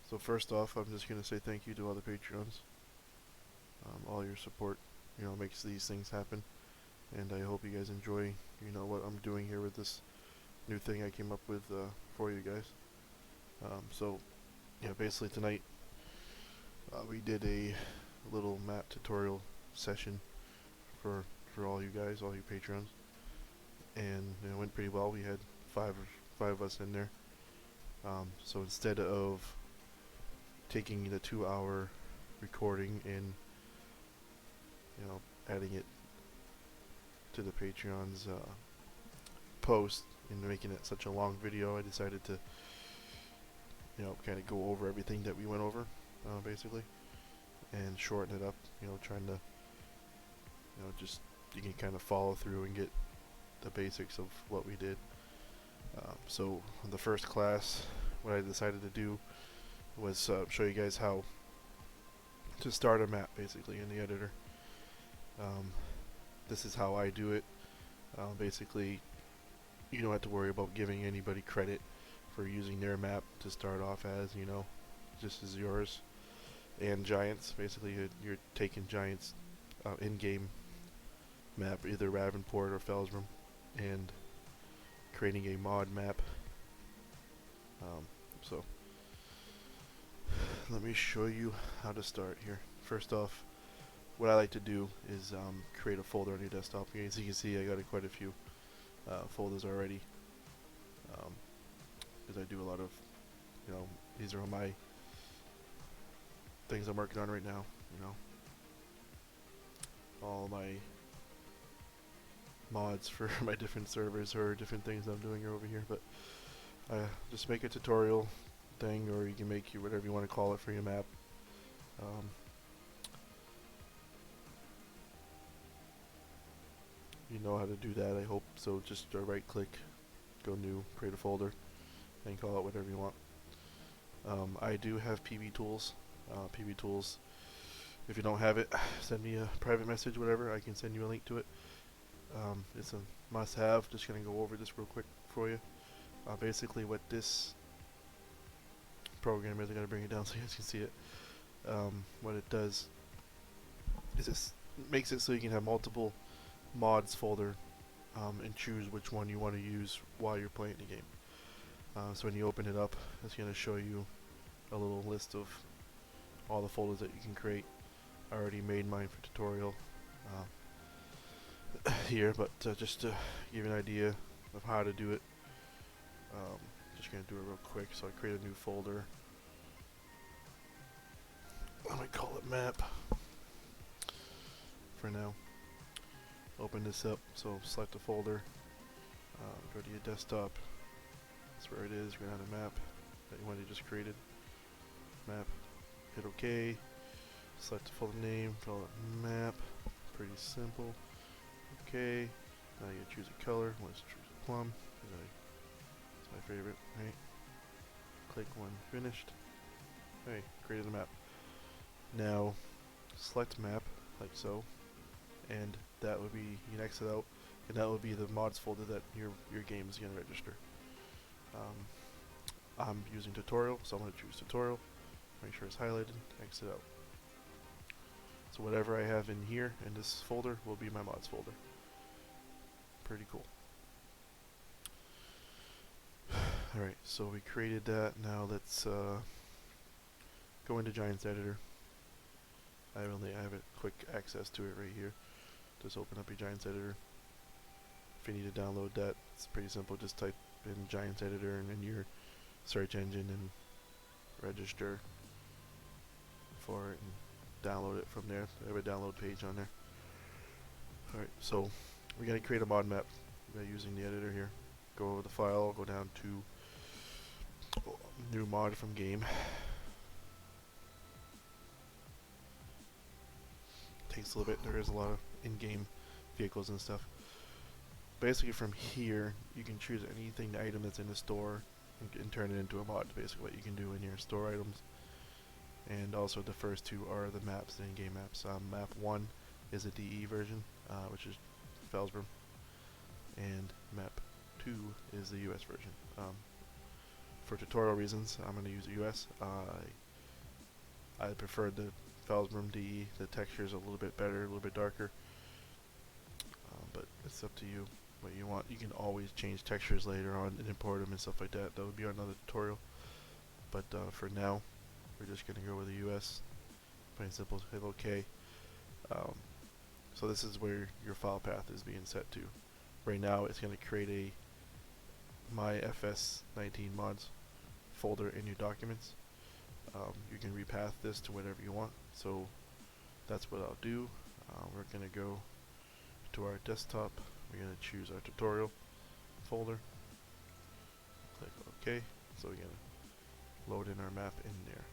So first off, I'm just gonna say thank you to all the Patreons. All your support, makes these things happen, and I hope you guys enjoy, what I'm doing here with this new thing I came up with for you guys. So, yeah, basically tonight we did a little map tutorial session for all you guys, all you Patreons, and it went pretty well. We had five of us in there. So instead of taking the 2 hour recording and adding it to the Patreon's post and making it such a long video, I decided to kind of go over everything that we went over, basically, and shorten it up. Trying to just you can kind of follow through and get the basics of what we did. So the first class, what I decided to do was show you guys how to start a map basically in the editor. This is how I do it. Basically, you don't have to worry about giving anybody credit for using their map to start off as, just as yours. And Giants, basically you're taking Giants in-game map, either Ravenport or Felsbrim, and creating a mod map. So let me show you how to start here. First off, what I like to do is create a folder on your desktop. As you can see, I got quite a few folders already, because I do a lot of, these are all my things I'm working on right now. All my mods for my different servers or different things I'm doing over here. But just make a tutorial thing, or you can make whatever you want to call it for your map. You know how to do that, I hope. So just right click, go new, create a folder, and call it whatever you want. I do have PB Tools. PB Tools, if you don't have it, send me a private message, whatever. I can send you a link to it. It's a must-have. Just gonna go over this real quick for you. Basically, what this program is, I'm gonna bring it down so you guys can see it. What it does is it makes it so you can have multiple mods folder and choose which one you want to use while you're playing the game. So when you open it up, it's going to show you a little list of all the folders that you can create. I already made mine for tutorial here, but just to give you an idea of how to do it, just going to do it real quick. So I create a new folder. I'm going to call it map for now. Open this up, so select a folder, go to your desktop, that's where it is. We're going to have a map that you want to just created. Map, hit OK, select the folder name, call it map, pretty simple. OK, now you choose a color. Let's choose a plum, it's my favorite, right? Click when finished. Hey, created a map. Now select map, like so, and that would be, you can exit out, and that will be the mods folder that your game is going to register. I'm using tutorial, so I'm going to choose tutorial, make sure it's highlighted, exit out. So whatever I have in here, in this folder, will be my mods folder. Pretty cool. Alright, so we created that. Now let's go into Giants Editor. I have a quick access to it right here. Just open up your Giants Editor. If you need to download that, it's pretty simple. Just type in Giants Editor and in your search engine and register for it and download it from there. I have a download page on there. Alright, so we're going to create a mod map by using the editor here. Go over the file, go down to new mod from game. Takes a little bit. There is a lot of in-game vehicles and stuff. Basically from here you can choose anything, the item that's in the store, and turn it into a mod. Basically what you can do in your store items. And also the first two are the maps, the in-game maps. Map 1 is a DE version, which is Felsbrim, and map 2 is the US version. for tutorial reasons, I'm going to use US. I prefer the Phasm DE. The texture is a little bit better, a little bit darker, but it's up to you what you want. You can always change textures later on and import them and stuff like that. That would be another tutorial. But for now, we're just going to go with the US. Plain and simple, hit OK. So this is where your file path is being set to. Right now, it's going to create a My FS19 mods folder in your documents. You can repath this to whatever you want. So that's what I'll do. We're going to go to our desktop. We're going to choose our tutorial folder. Click OK. So we're going to load in our map in there.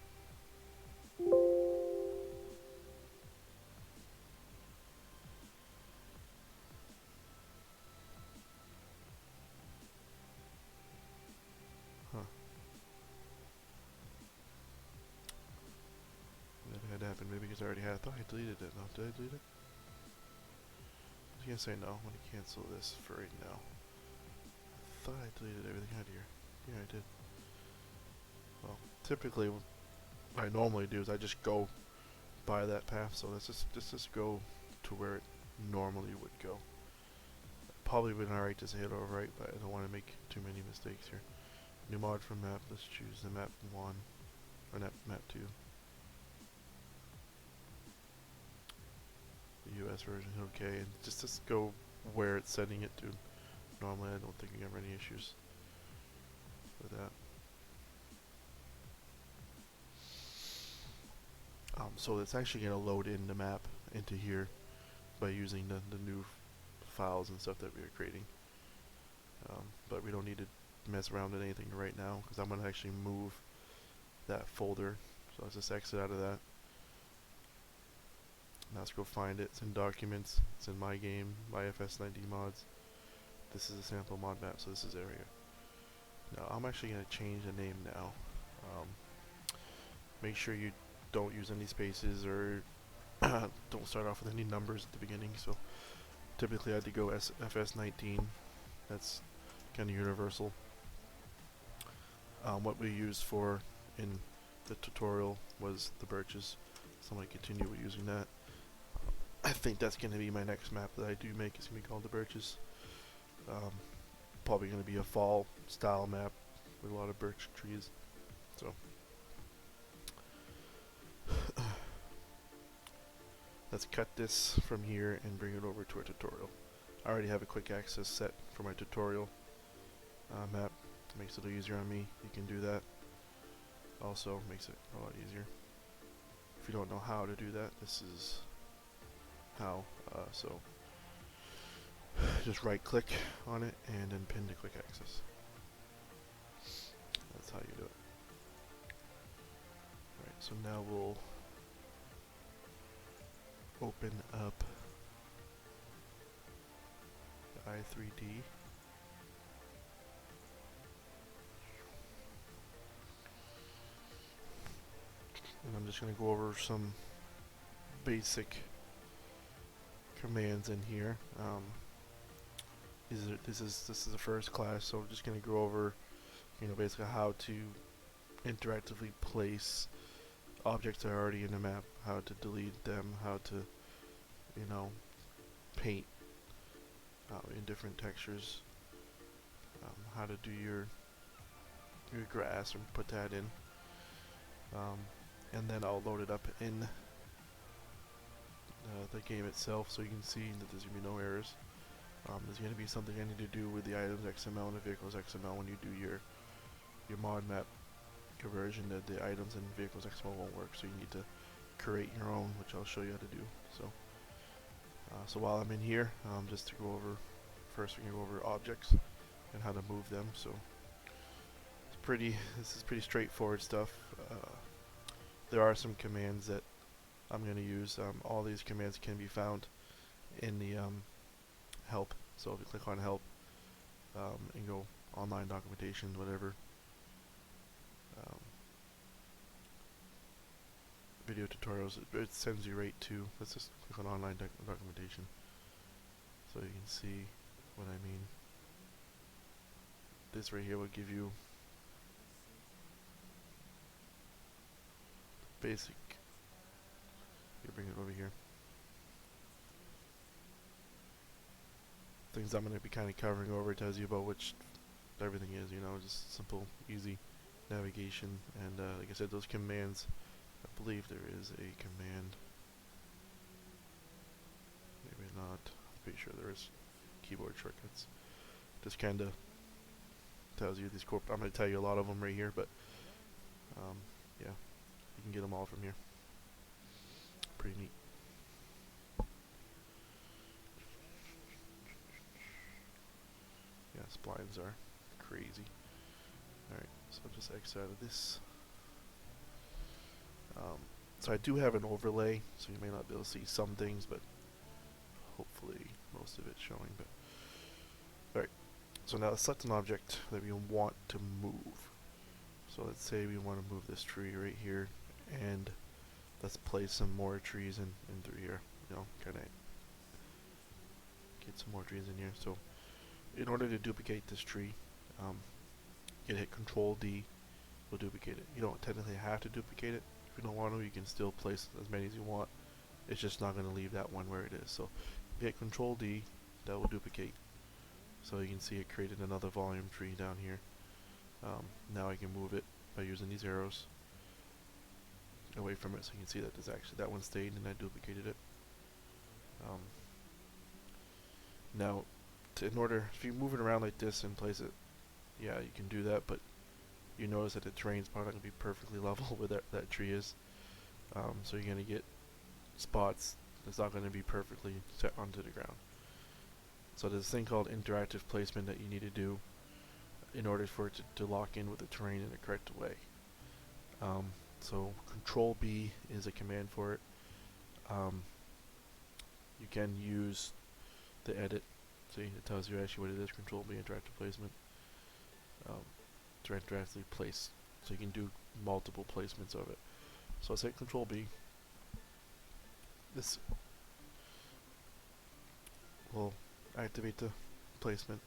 That had to happen maybe because I already had. I thought I deleted it. No, did I delete it? I was gonna say no. I'm gonna cancel this for right now. I thought I deleted everything out of here. Yeah, I did. Well, typically what I normally do is I just go by that path. So let's just go to where it normally would go. Probably been alright to hit overwrite, but I don't want to make too many mistakes here. New mod for map. Let's choose the map 1 or map 2. The US version, okay, and just go where it's setting it to. Normally, I don't think we have any issues with that. So it's actually going to load in the map into here by using the new files and stuff that we are creating. But we don't need to mess around with anything right now because I'm going to actually move that folder. So let's just exit out of that. Now let's go find it. It's in documents. It's in my game, my FS19 mods. This is a sample mod map, so this is area. Now I'm actually going to change the name now. Make sure you don't use any spaces or don't start off with any numbers at the beginning. So typically I had to go FS19. That's kind of universal. What we used for in the tutorial was the birches. So I'm going to continue with using that. I think that's going to be my next map that I do make. It's going to be called the Birches. Probably going to be a fall style map with a lot of birch trees. So let's cut this from here and bring it over to our tutorial. I already have a quick access set for my tutorial map. Makes it a little easier on me. You can do that. Also makes it a lot easier. If you don't know how to do that, this is how. So just right click on it and then pin to quick access. That's how you do it. Alright, so now we'll open up the i3D. And I'm just going to go over some basic commands in here. This is the first class, so I'm just going to go over, basically how to interactively place objects that are already in the map, how to delete them, how to, paint in different textures, how to do your grass and put that in, and then I'll load it up in the game itself so you can see that there's going to be no errors. There's going to be something I need to do with the items XML and the vehicles XML when you do your mod map conversion. That the items and vehicles XML won't work, so you need to create your own, which I'll show you how to do. So while I'm in here, just to go over, first we're going to go over objects and how to move them. So this is pretty straightforward stuff. There are some commands that I'm going to use. All these commands can be found in the help. So if you click on help and go online documentation, whatever, video tutorials, it sends you right to, let's just click on online documentation so you can see what I mean. This right here will give you basic. You bring it over here. Things I'm going to be kind of covering over tells you about which everything is, you know, just simple, easy navigation. And like I said, those commands, I believe there is a command. Maybe not. I'm pretty sure there is keyboard shortcuts. Just kind of tells you these I'm going to tell you a lot of them right here, but yeah, you can get them all from here. Pretty neat. Yeah, splines are crazy. Alright, so I'll just X out of this. So I do have an overlay, so you may not be able to see some things, but hopefully most of it's showing. But alright, so now let's select an object that we want to move. So let's say we want to move this tree right here, and let's place some more trees in through here. You know, kind of get some more trees in here. So in order to duplicate this tree, you hit Control D, will duplicate it. You don't technically have to duplicate it. If you don't want to, you can still place as many as you want. It's just not going to leave that one where it is. So if you hit Control D, that will duplicate. So you can see it created another volume tree down here. Now I can move it by using these arrows away from it, so you can see that there's actually that one stayed and I duplicated it. Now, in order, if you move it around like this and place it, yeah, you can do that, but you notice that the terrain's probably not going to be perfectly level where that tree is. So you're going to get spots that's not going to be perfectly set onto the ground. So there's this thing called interactive placement that you need to do in order for it to lock in with the terrain in the correct way. So Control B is a command for it. You can use the edit. See, it tells you actually what it is. Control B, interactive placement. To interactively place, so you can do multiple placements of it. So let's hit Control B. This will activate the placement.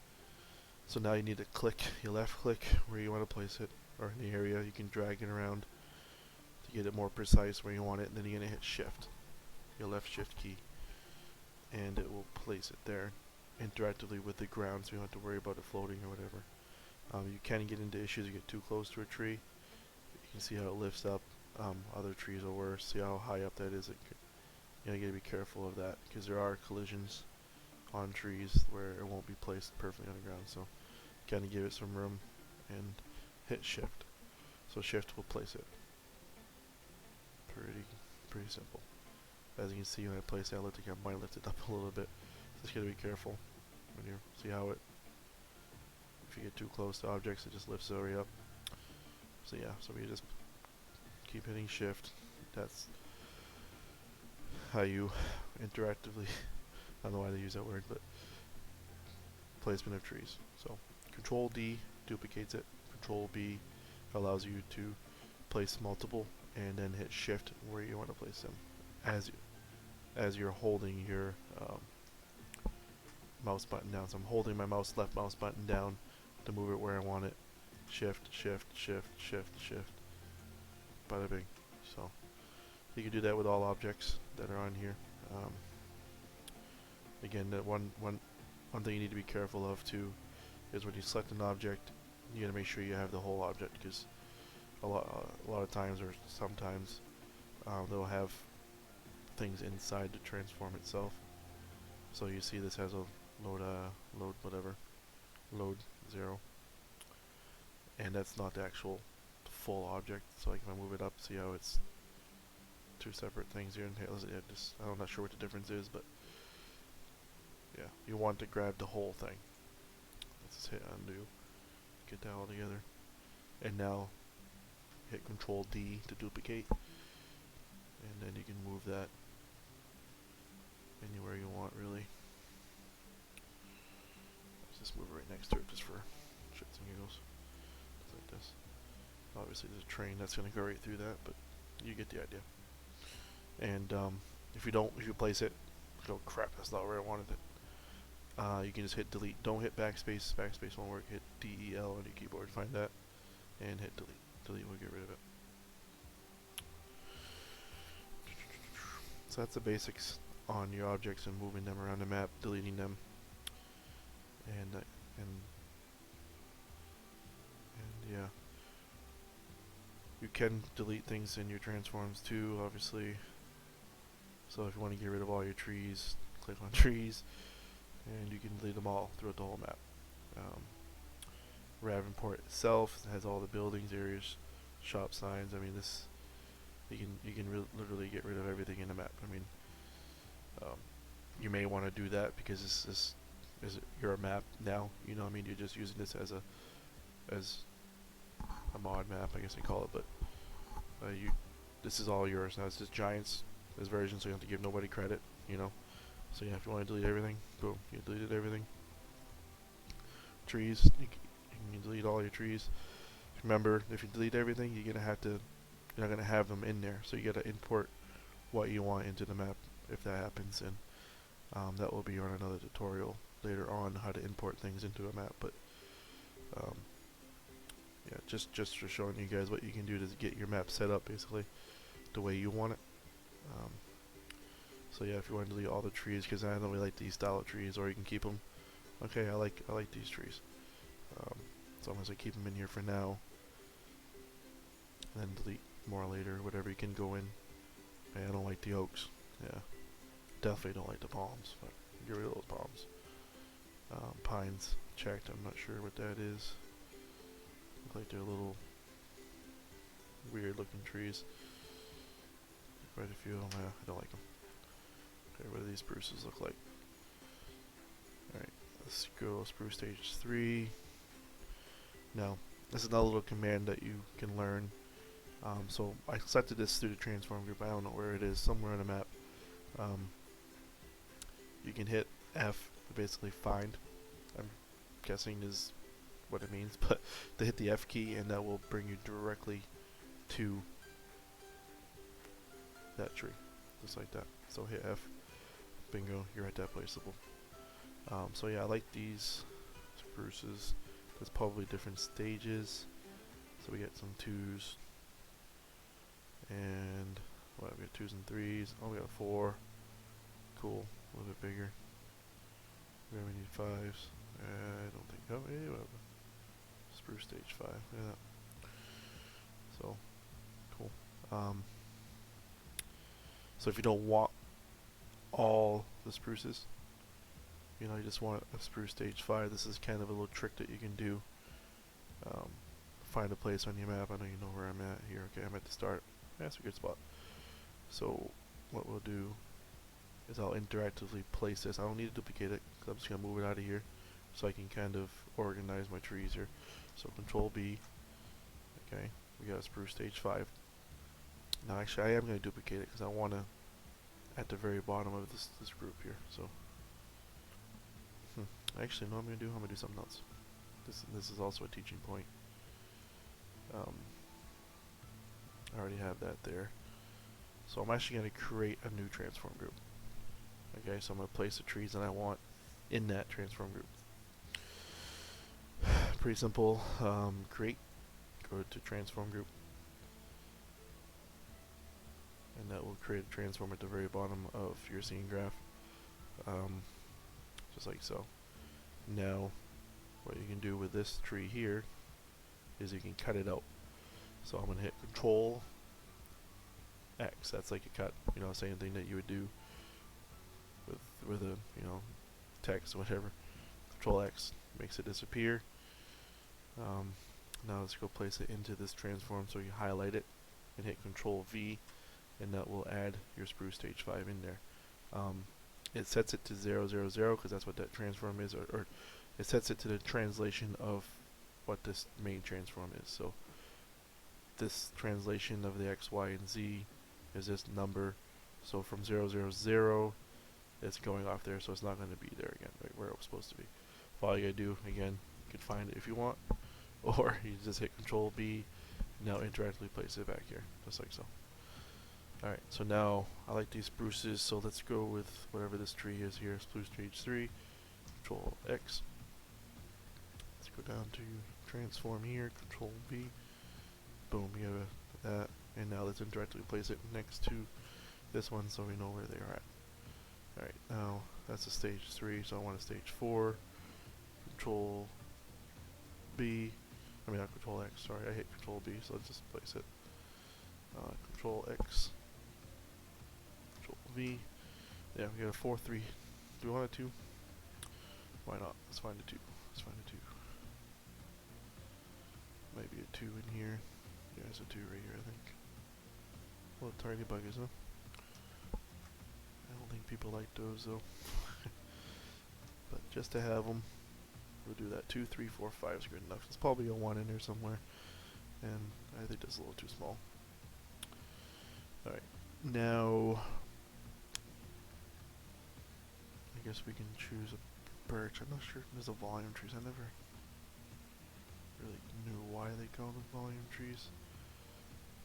So now you need to click, you left click where you want to place it, or in the area. You can drag it around to get it more precise where you want it, and then you're going to hit Shift, your left Shift key, and it will place it there interactively with the ground, so you don't have to worry about it floating or whatever. You can get into issues if you get too close to a tree. You can see how it lifts up. Other trees are worse. See how high up that is. You gotta be careful of that, because there are collisions on trees where it won't be placed perfectly on the ground. So kind of give it some room and hit Shift. So Shift will place it. Pretty simple. As you can see, when I place it, I might lift it up a little bit. Just gotta be careful when you see how it. If you get too close to objects, it just lifts the area up. So yeah, so we just keep hitting Shift. That's how you interactively, I don't know why they use that word, but placement of trees. So Control D duplicates it. Control B allows you to place multiple, and then hit Shift where you want to place them as you're holding your mouse button down. So I'm holding my left mouse button down to move it where I want it. Shift, Shift, Shift, Shift, Shift. Bada bing. So you can do that with all objects that are on here. Again, that one thing you need to be careful of too is when you select an object, you gotta make sure you have the whole object, because a lot of times, or sometimes, they'll have things inside the transform itself. So you see this has a load 0, and that's not the actual full object. So like if I move it up, see how it's two separate things here. And I'm not sure what the difference is, but yeah, you want to grab the whole thing. Let's just hit undo, get that all together, and now hit Control D to duplicate, and then you can move that anywhere you want, really. Let's just move it right next to it just for shits and giggles. Just like this. Obviously there's a train that's going to go right through that, but you get the idea. And if you place it, oh crap, that's not where I wanted it. You can just hit delete. Don't hit backspace. Backspace won't work. Hit DEL on your keyboard. Find that, and hit delete. Delete will get rid of it. So that's the basics on your objects and moving them around the map, deleting them, and yeah. You can delete things in your transforms too, obviously. So if you want to get rid of all your trees, click on trees, and you can delete them all throughout the whole map. Ravenport itself has all the buildings, areas, shop signs. I mean, this you can literally get rid of everything in the map. I mean, you may want to do that because this is your map now. You know, I mean, you're just using this as a mod map, I guess they call it. But this is all yours now. It's just Giants, this version, so you don't have to give nobody credit. You know. So yeah, if you want to delete everything, boom, you deleted everything. Trees, you can delete all your trees. Remember, if you delete everything, you're not gonna have them in there. So you gotta import what you want into the map if that happens, and that will be on another tutorial later on how to import things into a map. But yeah, just for showing you guys what you can do to get your map set up basically the way you want it. So yeah, if you want to delete all the trees, because I know we like these style of trees, or you can keep them. Okay, I like these trees. So I'm gonna keep them in here for now, and then delete more later. Whatever you can go in. Hey, I don't like the oaks. Yeah, definitely don't like the palms. But get rid of those palms. Pines checked. I'm not sure what that is. Look like they're little weird looking trees. Quite a few of them. Yeah, I don't like them. Okay, what do these spruces look like? Alright, let's go spruce stage 3. Now, this is another little command that you can learn. So I selected this through the transform group. I don't know where it is, somewhere on the map. You can hit F to basically find. I'm guessing is what it means, but to hit the F key, and that will bring you directly to that tree, just like that. So hit F, bingo, you're at that placeable. So yeah, I like these spruces. There's probably different stages. So we get some 2s, and what, we got 2s and 3s. Oh, we got 4. Cool, a little bit bigger. We need 5s. I don't think. Oh, yeah, we have spruce stage 5. Yeah. So cool. So if you don't want all the spruces, you know, you just want a spruce stage 5, this is kind of a little trick that you can do. Find a place on your map. I know you know where I'm at here. Okay, I'm at the start. That's a good spot. So what we'll do is I'll interactively place this. I don't need to duplicate it because I'm just going to move it out of here so I can kind of organize my trees here. So Control B. Okay, we got a spruce stage 5. Now actually I am going to duplicate it because I want to at the very bottom of this group here. So actually no, I'm going to do something else. This is also a teaching point. I already have that there. So I'm actually going to create a new transform group. Okay, so I'm going to place the trees that I want in that transform group. Pretty simple. Create, go to transform group, and that will create a transform at the very bottom of your scene graph. Just like so. Now, what you can do with this tree here is you can cut it out. So I'm going to hit Control X. That's like a cut, you know, same thing that you would do with a, you know, text or whatever. Control X makes it disappear. Now let's go place it into this transform. So you highlight it and hit Control V, and that will add your spruce stage 5 in there. It sets it to 000 because that's what that transform is, or it sets it to the translation of what this main transform is. So this translation of the X, Y, and Z is this number. So from 000, it's going off there, so it's not going to be there again, right where it was supposed to be. All you gotta do, again, you can find it if you want, or you just hit Control B, now interactively place it back here, just like so. Alright, so now I like these spruces, so let's go with whatever this tree is here, spruce stage 3, Control X. Let's go down to transform here, Control V, boom, you have that, and now let's interactively place it next to this one so we know where they are at. Alright, now that's a stage 3, so I want a stage 4. Control B. I mean, not Control X, sorry, I hate Control B, so let's just place it. Control X. Control V. Yeah, we got a 4, 3. Do we want a 2? Why not? Let's find a 2. Let's find a 2. Maybe a 2 in here. Yeah, there's a 2 right here, I think. Little tiny buggers, huh? I don't think people like those, though. But just to have them, we'll do that. 2, 3, 4, 5 is good enough. There's probably a 1 in there somewhere. And I think that's a little too small. Alright, now I guess we can choose a birch. I'm not sure if there's a volume trees. I never really knew why they call them volume trees.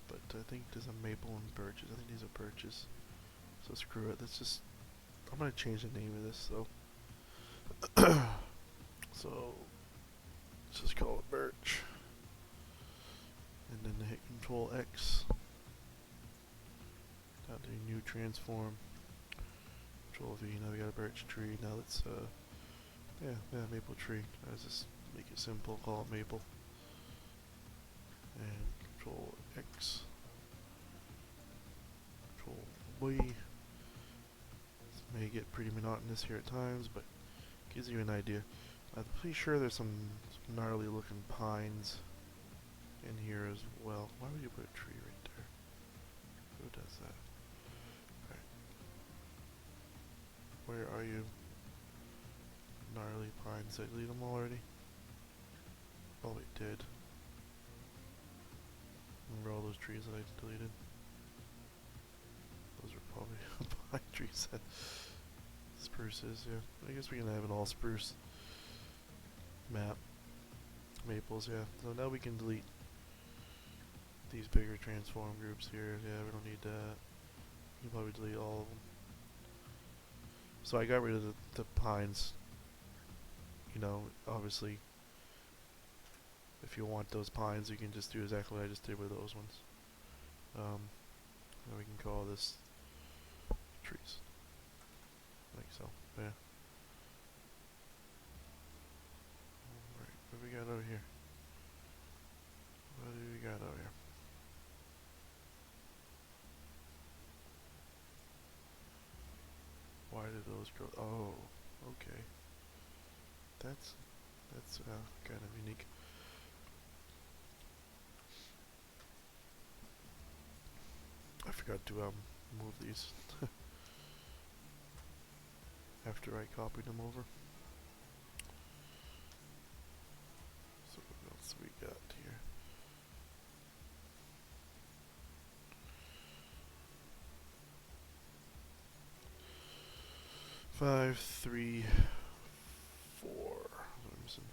But I think there's a maple and birches. I think these are birches. So screw it. Let's just, I'm gonna change the name of this though. So let's just call it birch. And then hit Control X. Now do new transform. Control V. Now we got a birch tree. Now let's yeah, maple tree. Let's just make it simple. Call it maple. And Control X. Control Y. This may get pretty monotonous here at times, but gives you an idea. I'm pretty sure there's some gnarly looking pines in here as well. Why would you put a tree right there? Who does that? Alright. Where are you? Gnarly pines. Did I delete them already? Oh, it did. Remember all those trees that I deleted? Those are probably pine trees. Spruces, yeah. I guess we can have an all spruce map. Maples, yeah. So now we can delete these bigger transform groups here. Yeah, we don't need that. You can probably delete all of them. So I got rid of the pines. You know, obviously, if you want those pines, you can just do exactly what I just did with those ones. Then we can call this trees. Like so, yeah. Alright, what do we got over here? What do we got over here? Why did those grow? Oh, okay. That's kind of unique. I forgot to move these after I copied them over. So what else we got here? Five, 3, 4. I'm missing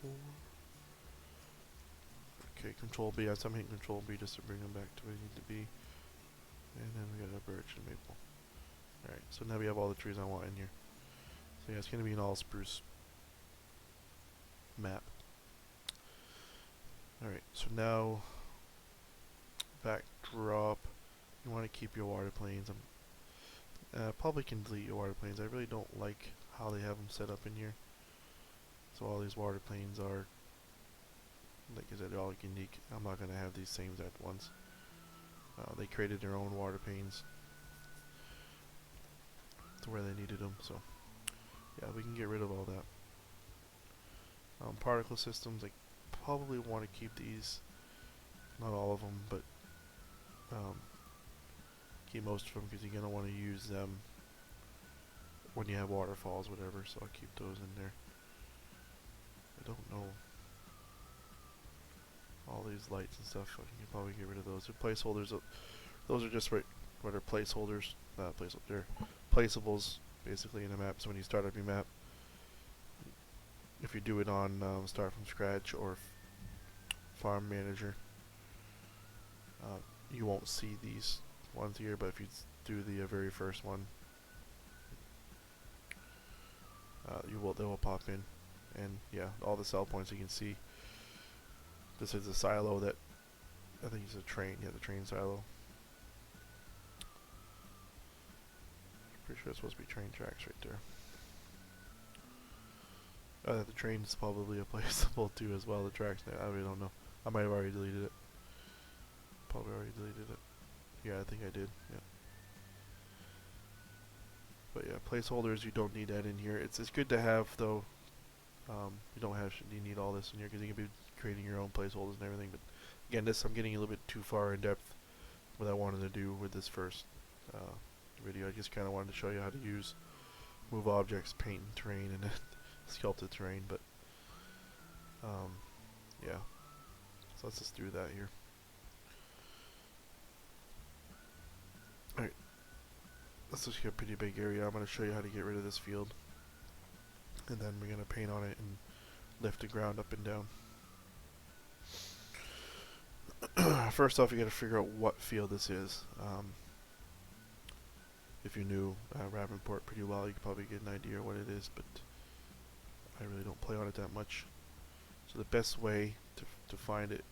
4. Okay, Control B. I'm hitting Control B just to bring them back to where they need to be. And then we got a birch and maple. Alright, so now we have all the trees I want in here. So yeah, it's going to be an all spruce map. Alright, so now backdrop. You want to keep your water planes. Probably can delete your water planes. I really don't like how they have them set up in here. So all these water planes are, like I said, they're all unique. I'm not going to have these same exact ones. They created their own water planes to where they needed them. So yeah, we can get rid of all that. Particle systems, I probably want to keep these. Not all of them, but keep most of them because you're going to want to use them when you have waterfalls, whatever, so I'll keep those in there. I don't know all these lights and stuff, I can probably get rid of those. The placeholders, those are just what are placeholders, they're placeables basically in a map, so when you start up your map, if you do it on start from scratch or farm manager, you won't see these ones here, but if you do the very first one, they will pop in. And yeah, all the sell points you can see. This is a silo that I think is a train. Yeah, the train silo. Pretty sure it's supposed to be train tracks right there. The train's probably placeable too as well, the tracks now. I really don't know. I might have already deleted it. Probably already deleted it. Yeah, I think I did. Yeah. But yeah, placeholders, you don't need that in here. It's good to have though. You don't have you need all this in here because you can be creating your own placeholders and everything. But again, I'm getting a little bit too far in depth. What I wanted to do with this first video, I just kind of wanted to show you how to use move objects, paint and terrain, and then sculpted terrain. But yeah, so let's just do that here. Alright, let's just get a pretty big area. I'm going to show you how to get rid of this field, and then we're going to paint on it and lift the ground up and down. First off, you got to figure out what field this is. If you knew Ravensport pretty well, you could probably get an idea of what it is, but I really don't play on it that much. So the best way to find it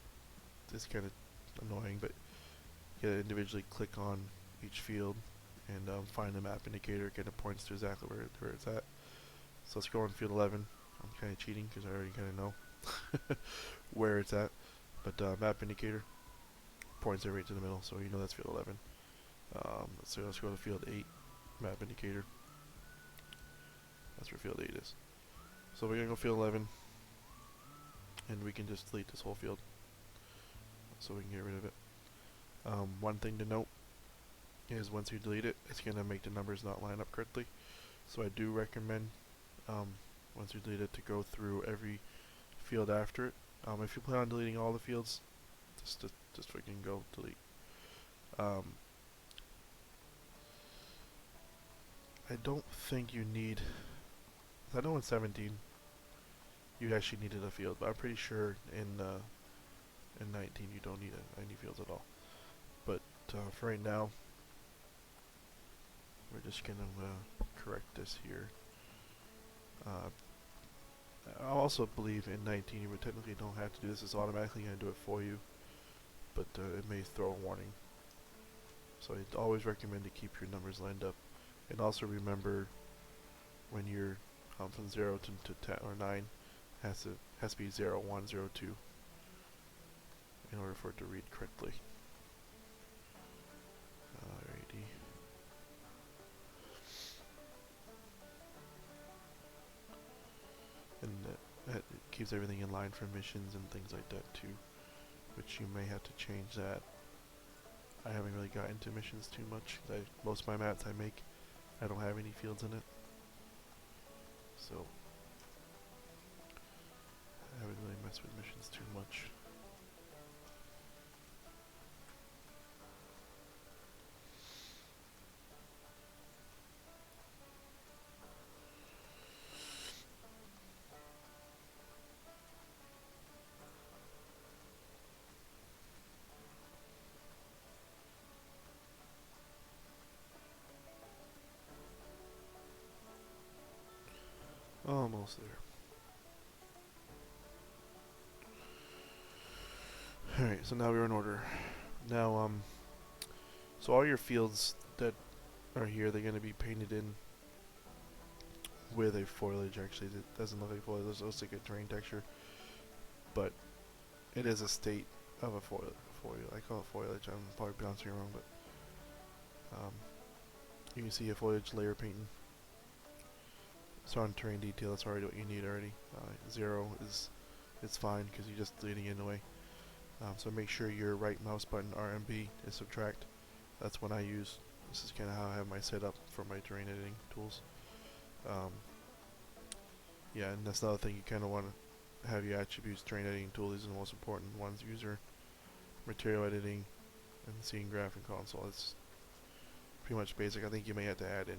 is kind of annoying, but you gotta individually click on each field and find the map indicator. Again, it points to exactly where it's at. So let's go on field 11. I'm kind of cheating because I already kind of know where it's at, but map indicator points it right to the middle, so you know that's field 11. So let's go to field 8, map indicator. That's where field 8 is. So we're gonna go field 11, and we can just delete this whole field, so we can get rid of it. One thing to note is once you delete it, it's gonna make the numbers not line up correctly. So I do recommend once you delete it to go through every field after it. If you plan on deleting all the fields, just freaking go delete. I don't think you need. I know in 17 you actually needed a field, but I'm pretty sure in 19 you don't need any fields at all. But for right now, we're just gonna correct this here. I also believe in 19 you would technically don't have to do this. It's automatically gonna do it for you, but it may throw a warning. So I always recommend to keep your numbers lined up, and also remember when you're from 0 to 10 or 9 has to be 0, 1, 0, 2 in order for it to read correctly. Alrighty. And that keeps everything in line for missions and things like that too, which you may have to change that. I haven't really got into missions too much. Most of my maps I make, I don't have any fields in it, so I haven't really messed with missions too much. Almost there. Alright, so now we're in order. Now, so all your fields that are here, they're going to be painted in with a foliage. Actually, it doesn't look like foliage, it looks like a terrain texture, but it is a state of a foil. I call it foliage. I'm probably pronouncing it wrong, but you can see a foliage layer painting. So on terrain detail, that's already what you need already. 0 it's fine because you're just deleting it away. So make sure your right mouse button RMB is subtract. That's what I use. This is kind of how I have my setup for my terrain editing tools. Yeah, and that's another thing you kind of want to have your attributes terrain editing tool. These are the most important ones: user, material editing, and scene graph and console. It's pretty much basic. I think you may have to add in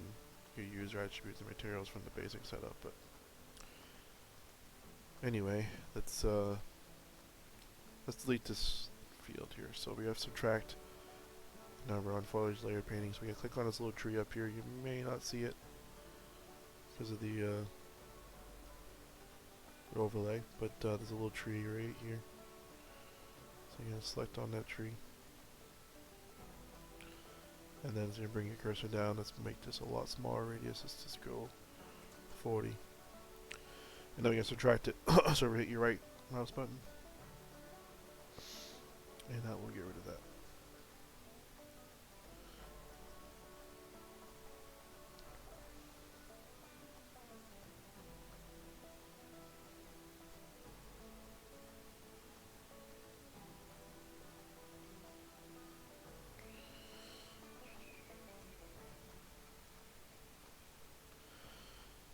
your user attributes and materials from the basic setup, but anyway, let's delete this field here. So we have subtract. Now we're on foliage layer painting, so we gotta click on this little tree up here. You may not see it because of the overlay, but there's a little tree right here. So you're gonna select on that tree. And then as you bring your cursor down, let's make this a lot smaller radius. Let's just go 40. And then we can subtract it. So hit your right mouse button. And that will get rid of that.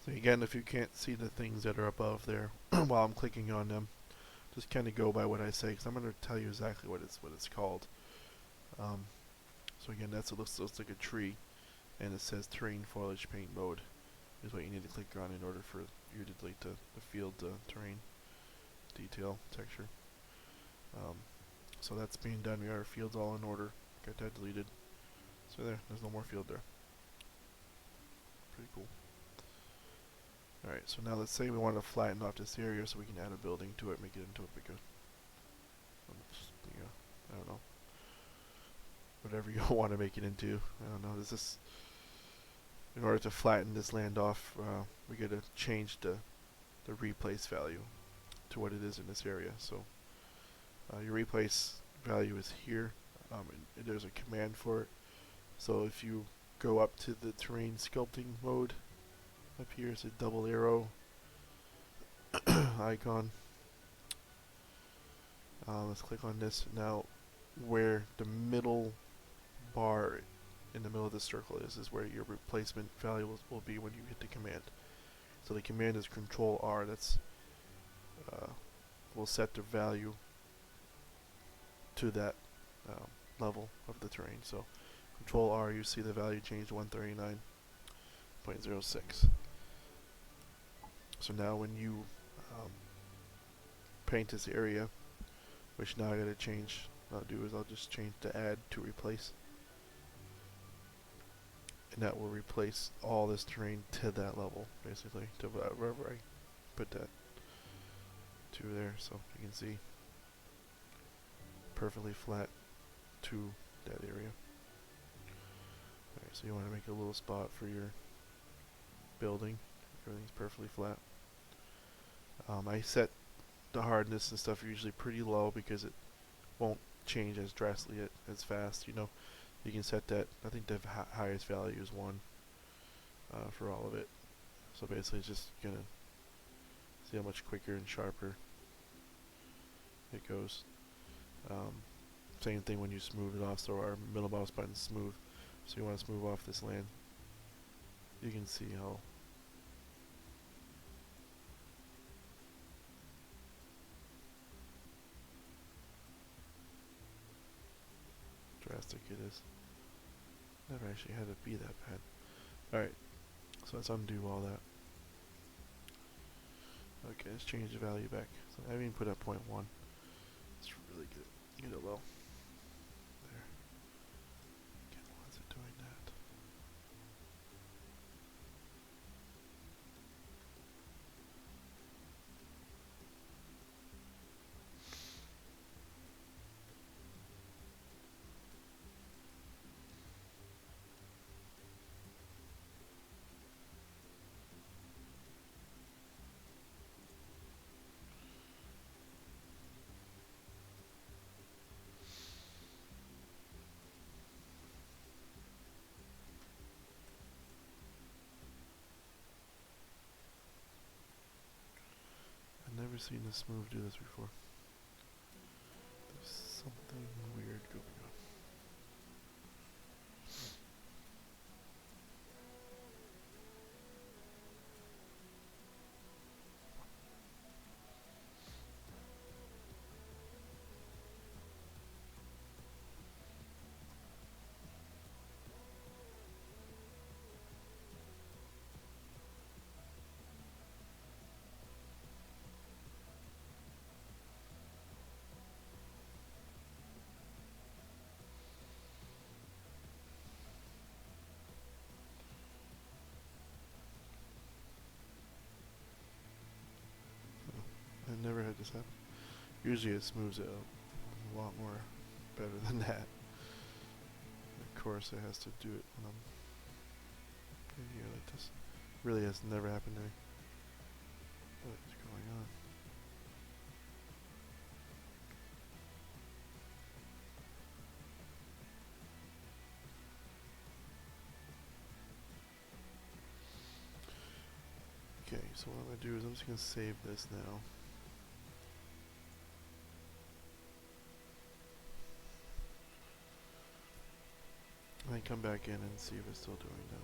So again, if you can't see the things that are above there while I'm clicking on them, just kind of go by what I say, because I'm going to tell you exactly what it's called. So again, looks like a tree, and it says terrain foliage paint mode is what you need to click on in order for you to delete the field terrain detail texture. So that's being done. We got our fields all in order. Got that deleted. So there's no more field there. Pretty cool. Alright, so now let's say we want to flatten off this area so we can add a building to it, make it into a bigger, I don't know, whatever you want to make it into. I don't know, in order to flatten this land off, we got to change the replace value to what it is in this area. So your replace value is here, and there's a command for it. So if you go up to the terrain sculpting mode, up here is a double arrow icon. Let's click on this. Now where the middle bar in the middle of the circle is where your replacement value will be when you hit the command. So the command is Control R. That's will set the value to that level of the terrain. So Control R, you see the value change to 139.06. So now when you paint this area, which now I gotta change, what I'll do is I'll just change the add to replace. And that will replace all this terrain to that level, basically, to wherever I put that to there. So you can see perfectly flat to that area. Alright, so you want to make a little spot for your building. Everything's perfectly flat. I set the hardness and stuff usually pretty low because it won't change as drastically as fast. You know, you can set that. I think the highest value is 1 for all of it. So basically, it's just gonna see how much quicker and sharper it goes. Same thing when you smooth it off. So our middle mouse button is smooth. So you want to smooth off this land. You can see how drastic it is. Never actually had it be that bad. Alright, so let's undo all that. Okay, let's change the value back. So I even put at 0.1. Let's really get it low. There. Again, why is it doing that? I've never seen the smooth do this before. There's something weird going on. I've never had this happen. Usually it smooths it out a lot more better than that. course it has to do it when I'm in here like this. Really has never happened to me. What is going on? Okay, so what I'm going to do is I'm just going to save this now. And then come back in and see if it's still doing that.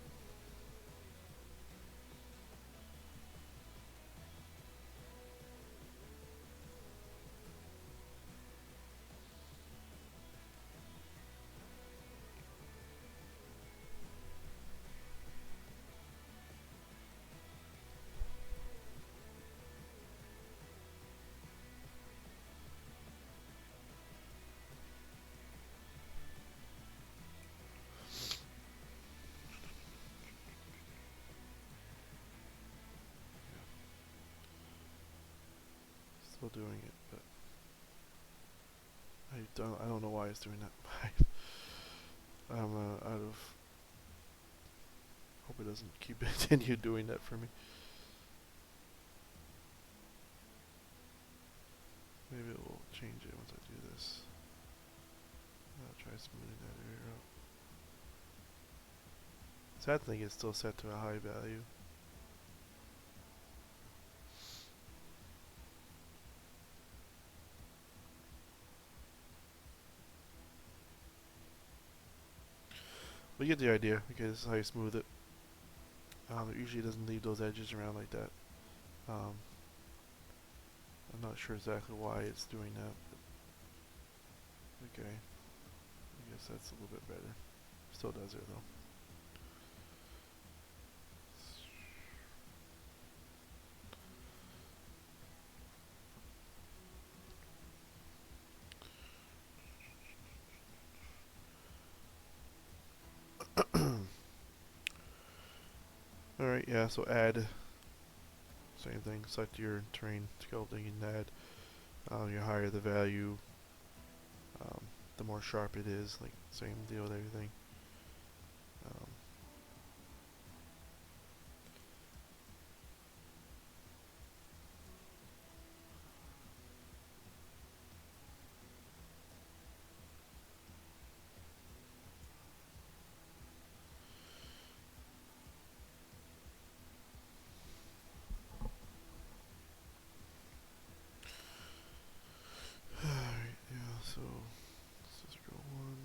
Still doing it, but I don't know why it's doing that. I'm out of. Hope it doesn't keep continue doing that for me. Maybe it will change it once I do this. I'll try smoothing that area out. Sad thing, it's still set to a high value. But you get the idea. Okay, this is how you smooth it. It usually doesn't leave those edges around like that. I'm not sure exactly why it's doing that. But okay, I guess that's a little bit better. Still does it though. Alright, yeah, so add, same thing, select your terrain sculpting and add, the higher the value, the more sharp it is, like same deal with everything. Alright, yeah, so let's just go one.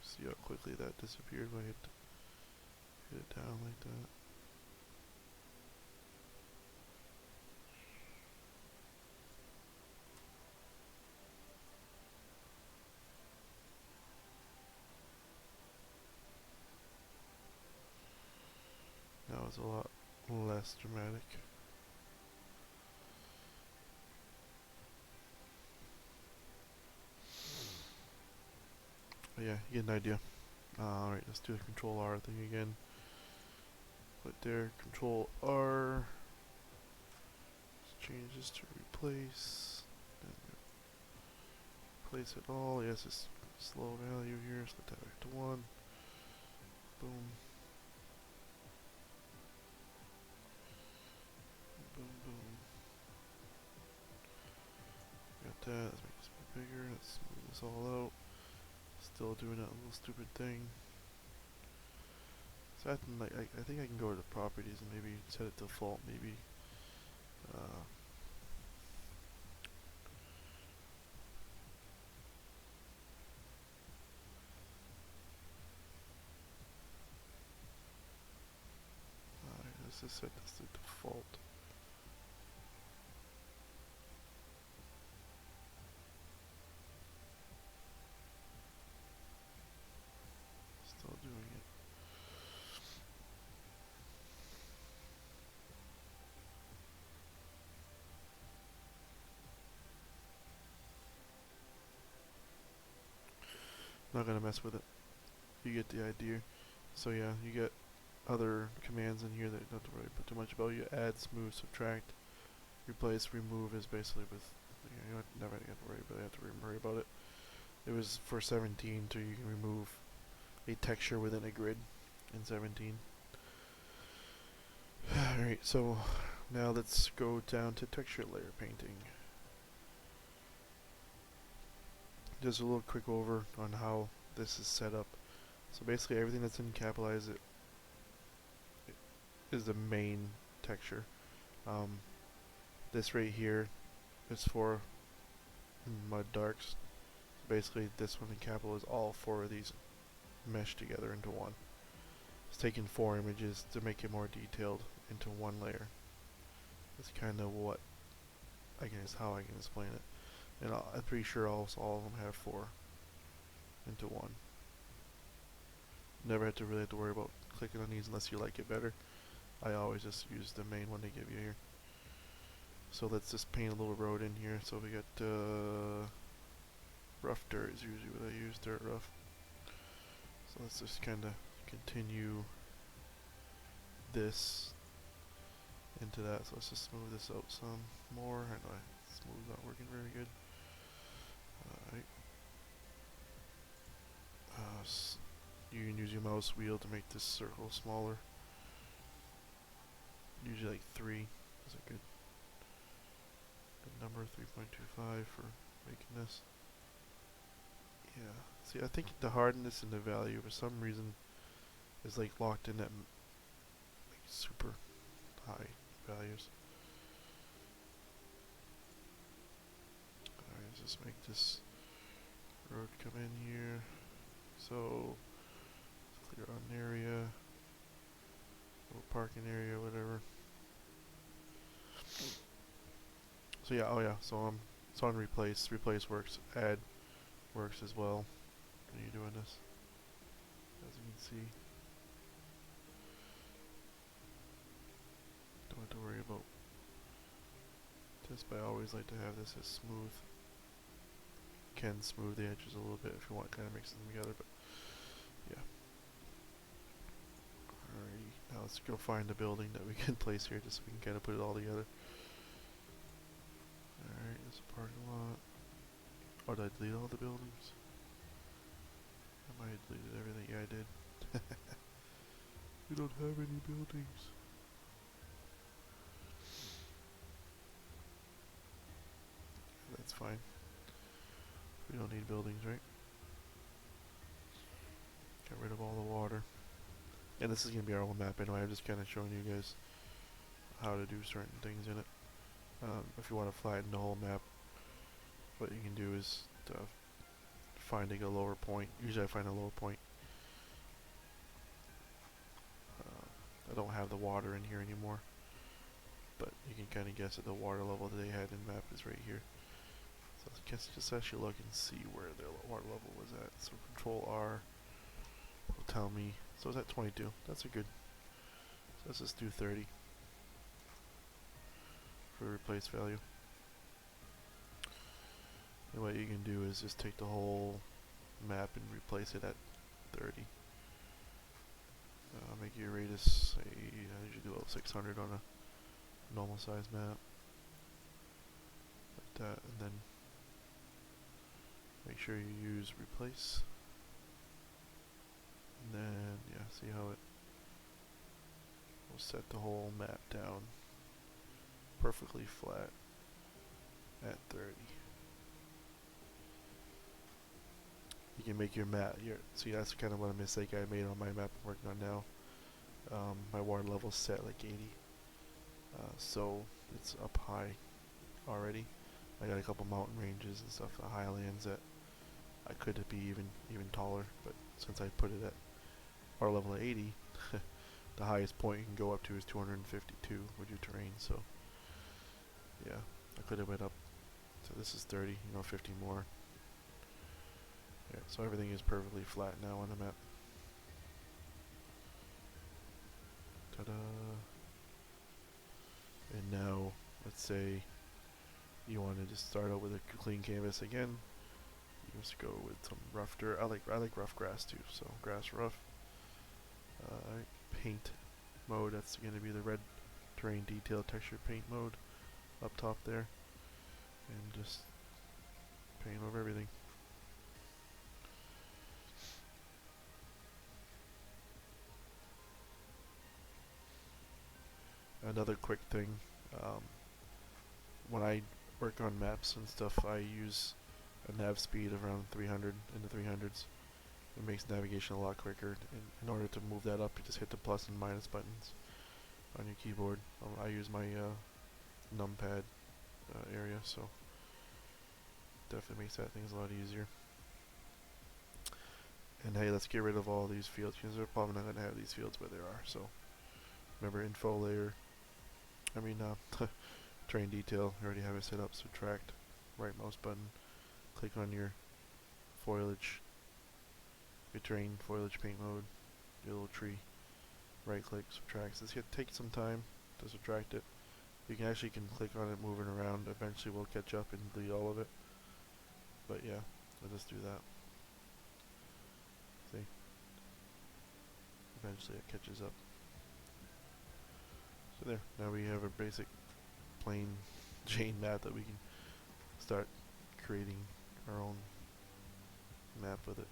See how quickly that disappeared when I hit it down like that. Now it's a lot less dramatic. But yeah, you get an idea. Alright, let's do the Control R thing again. Click there, Control R. Let's change this to replace. And replace it all. Yes, it's slow value here. Let's put that back to 1. Boom. Boom, boom. Got that. Let's make this a bit bigger. Let's move this all out. Still doing that little stupid thing. So I think I can go to the properties and maybe set it to default. Maybe. Alright, let's just set this to default. Still doing it. Not gonna mess with it. You get the idea. So yeah, you get other commands in here that you don't have to worry too much about. You add, smooth, subtract. replace, remove is basically with, you know, never have to worry about it. It was for 17, so you can remove a texture within a grid in 17. Alright, so now let's go down to texture layer painting. Just a little quick over on how this is set up. So basically everything that's in capitalize it is the main texture. This right here is for mud darks. Basically this one in capital is all four of these meshed together into one. It's taking 4 images to make it more detailed into one layer. That's kind of what I guess how I can explain it. And I'm pretty sure also all of them have 4 into one. Never had to really have to worry about clicking on these unless you like it better. I always just use the main one they give you here. So let's just paint a little road in here. So we got rough dirt is usually what I use, dirt rough. So let's just kind of continue this into that. So let's just smooth this out some more. I know smooth's not working very good. Alright. You can use your mouse wheel to make this circle smaller. Usually like 3 is a good number, 3.25 for making this. Yeah, see I think the hardness and the value for some reason is like locked in at like super high values. Alright, let's just make this road come in here. So clear out an area, little parking area, whatever. So yeah, oh yeah, so it's on replace. Replace works. Add works as well when you're doing this, as you can see. Don't have to worry about this, but I always like to have this as smooth. Can smooth the edges a little bit if you want, kind of mix them together, but yeah. Alrighty, now let's go find a building that we can place here just so we can kind of put it all together. Alright, there's a parking lot. Oh, did I delete all the buildings? I might have deleted everything. Yeah, I did. We don't have any buildings. That's fine. We don't need buildings, right? Get rid of all the water. And this is going to be our own map anyway. I'm just kind of showing you guys how to do certain things in it. If you want to flatten the whole map, what you can do is finding a lower point. Usually I find a lower point. I don't have the water in here anymore, but you can kind of guess that the water level that they had in map is right here. So I guess just actually look and see where their water level was at. So Control R will tell me. So it's at 22. That's a good. So let's just do 30 for replace value. And what you can do is just take the whole map and replace it at 30. Make your radius, say, I usually do about 600 on a normal size map. Like that, and then make sure you use replace. And then, yeah, see how it will set the whole map down perfectly flat at 30. You can make your map, see that's kind of what a mistake I made on my map I'm working on now. My water level's set like 80, so it's up high already. I got a couple mountain ranges and stuff, the highlands that I could be even taller, but since I put it at water level at 80, the highest point you can go up to is 252 with your terrain. So yeah, I could have went up. So this is 30, you know, 50 more. Yeah, so everything is perfectly flat now on the map. Ta-da! And now, let's say you wanted to start out with a clean canvas again. You just go with some rough dirt. I like rough grass too, so grass rough. Paint mode. That's going to be the red terrain detail texture paint mode. up top there, and just paint over everything. Another quick thing, um, when I work on maps and stuff, I use a nav speed of around 300 in the 300s. It makes navigation a lot quicker. In order to move that up, you just hit the plus and minus buttons on your keyboard. I use my numpad area, so definitely makes that things a lot easier. And hey, let's get rid of all these fields, because they're probably not going to have these fields where they are. So remember, info layer, terrain detail, I already have it set up. Subtract, right mouse button, click on your foliage, your terrain foliage paint mode, your little tree, right click, subtract. This gonna take some time to subtract it. You can actually click on it, moving around. Eventually we'll catch up and delete all of it. But yeah, I'll just do that. See? Eventually it catches up. So there, now we have a basic plain Jane map that we can start creating our own map with it.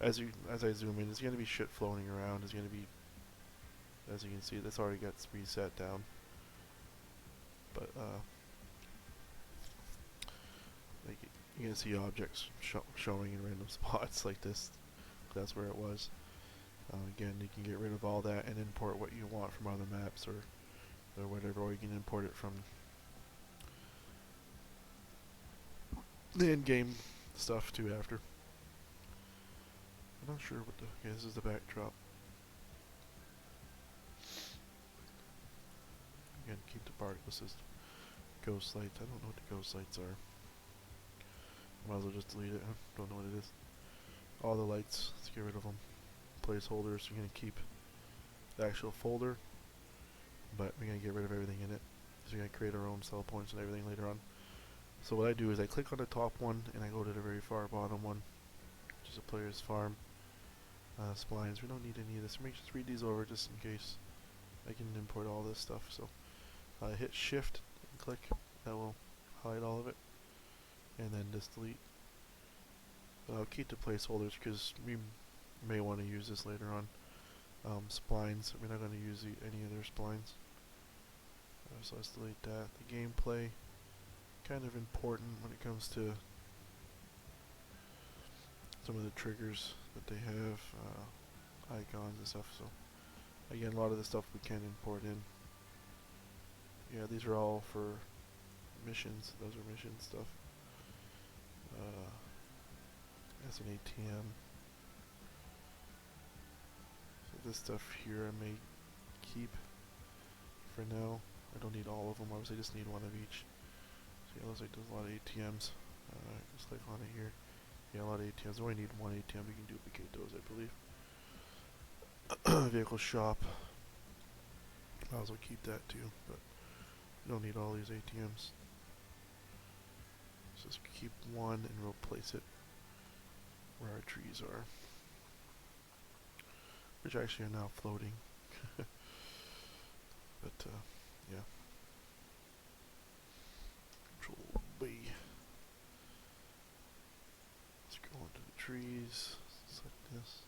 As I zoom in, there's gonna be shit floating around. There's gonna be, as you can see, this already gets reset down. But like you can see objects showing in random spots like this. That's where it was. Again, you can get rid of all that and import what you want from other maps or whatever, or you can import it from the in-game stuff too after. I'm not sure what the... Okay, this is the backdrop. Again, keep the particle system. Ghost lights. I don't know what the ghost lights are. Might as well just delete it. I don't know what it is. All the lights. Let's get rid of them. Placeholders. We're going to keep the actual folder, but we're going to get rid of everything in it. So we're going to create our own cell points and everything later on. So what I do is I click on the top one and I go to the very far bottom one, which is a player's farm. Splines. We don't need any of this. Just read these over just in case. I can import all this stuff. So hit shift and click. That will hide all of it. And then just delete. I'll keep the placeholders because we may want to use this later on. Splines. We're not going to use any of their splines. So let's delete that. The gameplay. Kind of important when it comes to some of the triggers that they have, icons and stuff. So again, a lot of the stuff we can import in. Yeah, these are all for missions. Those are mission stuff. As an ATM. So this stuff here I may keep for now. I don't need all of them. Obviously, I just need one of each. So yeah, it looks like there's a lot of ATMs. Just click on it here. Yeah, a lot of ATMs. We only need one ATM. We can duplicate those, I believe. Vehicle shop. Might as well keep that too, but we don't need all these ATMs. So let's keep one and we'll place it where our trees are, which actually are now floating. But yeah. Control B. Let's go into the trees. Select this.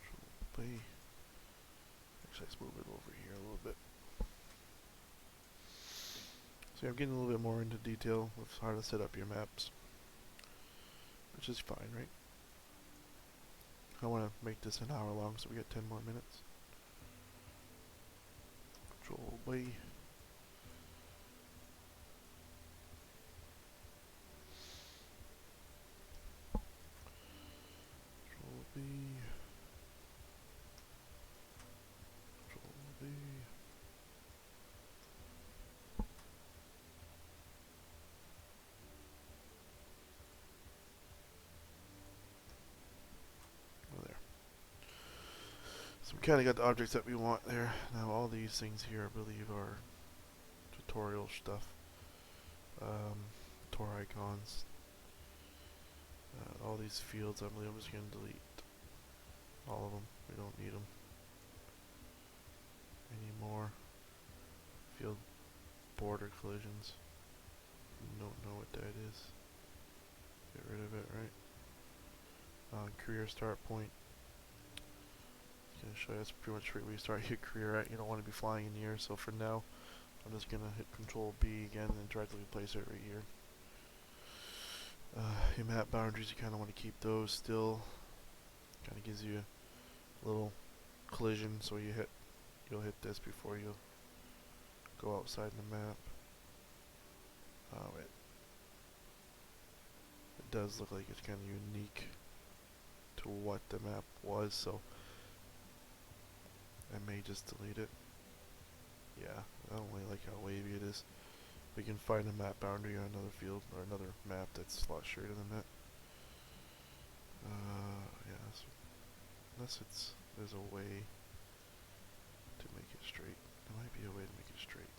Control B. Actually, let's move it over here a little bit. So I'm getting a little bit more into detail with how to set up your maps, which is fine, right? I want to make this an hour long, so we get 10 more minutes. Control B. Control B. Control B. Oh, there. So we kind of got the objects that we want there. Now all these things here, I believe, are tutorial stuff. Tour icons. All these fields, I believe I'm just going to delete all of them. We don't need them anymore. border collisions. Don't know what that is. Get rid of it, right? Career start point. Gonna show you that's pretty much where you start your career at. You don't want to be flying in the air, so for now, I'm just gonna hit Control B again and try to replace it right here. Your map boundaries, you kind of want to keep those still. Kind of gives you a little collision, so you'll hit this before you go outside the map. It does look like it's kind of unique to what the map was, so I may just delete it. Yeah, I don't really like how wavy it is. We can find a map boundary on another field or another map that's a lot straighter than that. Yeah, so unless there's a way to make it straight. There might be a way to make it straight.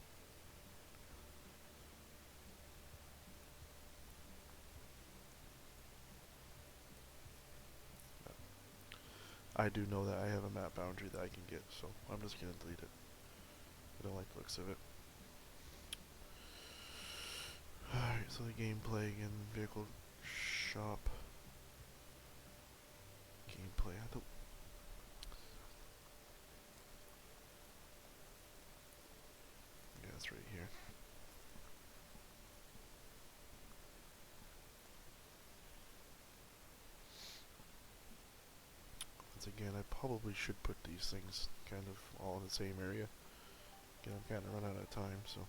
I do know that I have a map boundary that I can get, so I'm just gonna delete it. I don't like the looks of it. Alright, so the gameplay again, vehicle shop. Gameplay, I don't... Yeah, it's right here. Once again, I probably should put these things kind of all in the same area. Again, I'm kind of run out of time, so...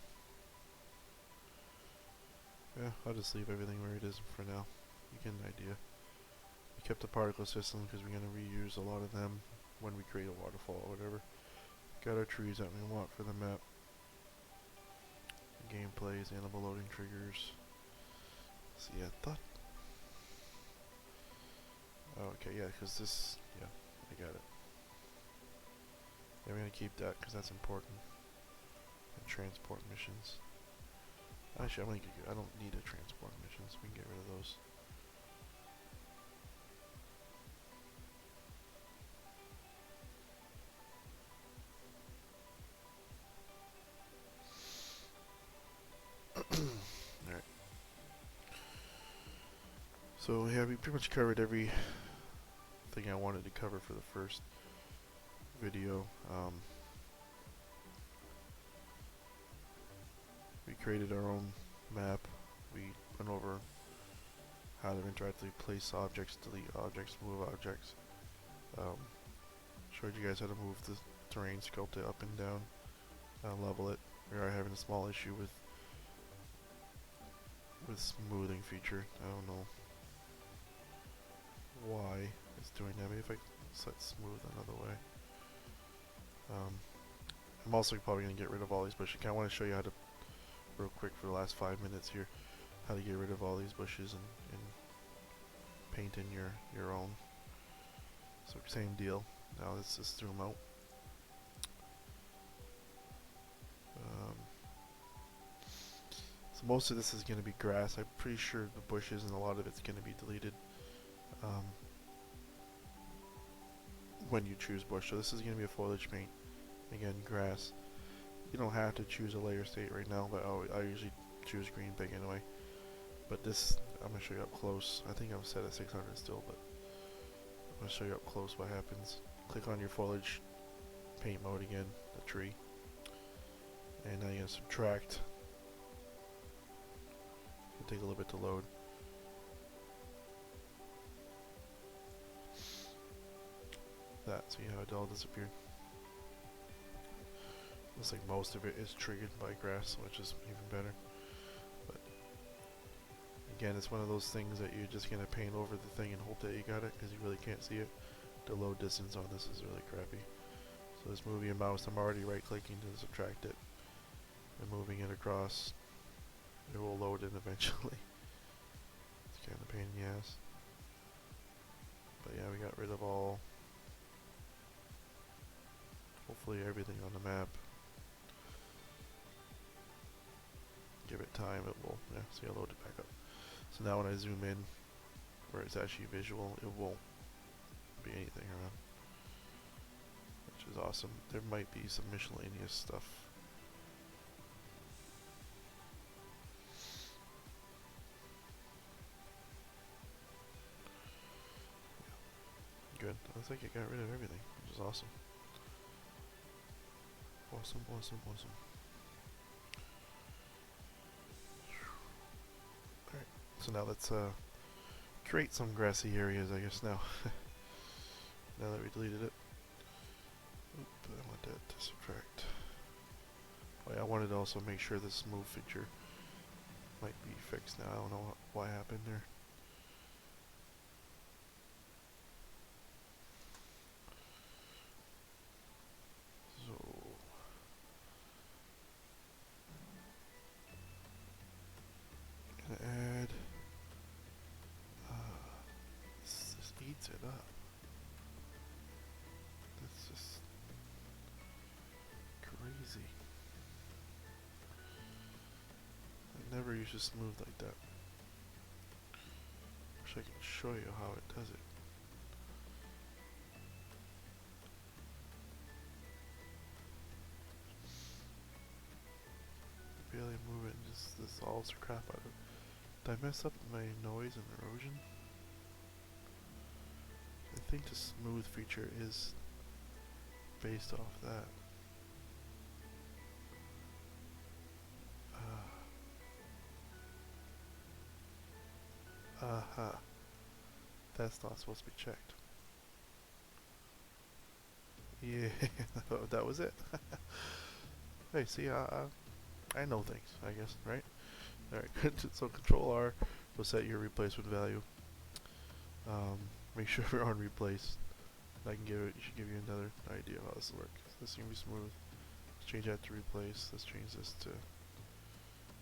Yeah, I'll just leave everything where it is for now. You get an idea. We kept the particle system because we're going to reuse a lot of them when we create a waterfall or whatever. Got our trees that we want for the map. Gameplays, animal loading triggers. See, I thought... Oh, okay, yeah, because this... Yeah, I got it. Yeah, we're going to keep that because that's important. And transport missions. Actually, I don't need a transport missions. We can get rid of those. Alright. So, yeah, we pretty much covered everything I wanted to cover for the first video. We created our own map. We went over how to interactively place objects, delete objects, move objects. Showed you guys how to move the terrain, sculpt it up and down, level it. We are having a small issue with smoothing feature. I don't know why it's doing that. Maybe if I set smooth another way. I'm also probably going to get rid of all these bushes. I kind of want to show you how to, real quick for the last 5 minutes here, how to get rid of all these bushes and paint in your own. So same deal. Now let's just zoom out. So most of this is going to be grass. I'm pretty sure the bushes and a lot of it's going to be deleted when you choose bush. So this is going to be a foliage paint. Again, grass. You don't have to choose a layer state right now, but I usually choose green big anyway. But this, I'm going to show you up close. I think I'm set at 600 still, but I'm going to show you up close what happens. Click on your foliage paint mode again, the tree. And now you're going to subtract. It'll take a little bit to load. That, see how it all disappeared. Looks like most of it is triggered by grass, which is even better. But again, it's one of those things that you're just going to paint over the thing and hope that you got it, because you really can't see it. The load distance on this is really crappy. So just moving your mouse, I'm already right clicking to subtract it and moving it across. It will load in eventually. It's kind of a pain in the ass. But yeah, we got rid of all, hopefully everything on the map. Give it time, it will, yeah, see I load it back up. So now when I zoom in, where it's actually visual, it won't be anything around. Which is awesome. There might be some miscellaneous stuff like it got rid of everything, which is awesome. Awesome, awesome, awesome. Alright, so now let's create some grassy areas, I guess, now. Now that we deleted it. Oop, I want that to subtract. Oh yeah, I wanted to also make sure this smooth feature might be fixed now. I don't know what happened there. So gonna add this eats it up. That's just crazy. I never used to smooth like that. Wish I could show you how it does it. Barely move it and just dissolves the crap out of it. Did I mess up my noise and erosion? I think the smooth feature is based off that. Aha. That's not supposed to be checked. Yeah, that was it. Hey, see, I know things, I guess, right? Alright, so Control R will set your replacement value. Make sure we're on replace. I can should give you another idea of how this will work. This is gonna be smooth. Let's change that to replace. Let's change this to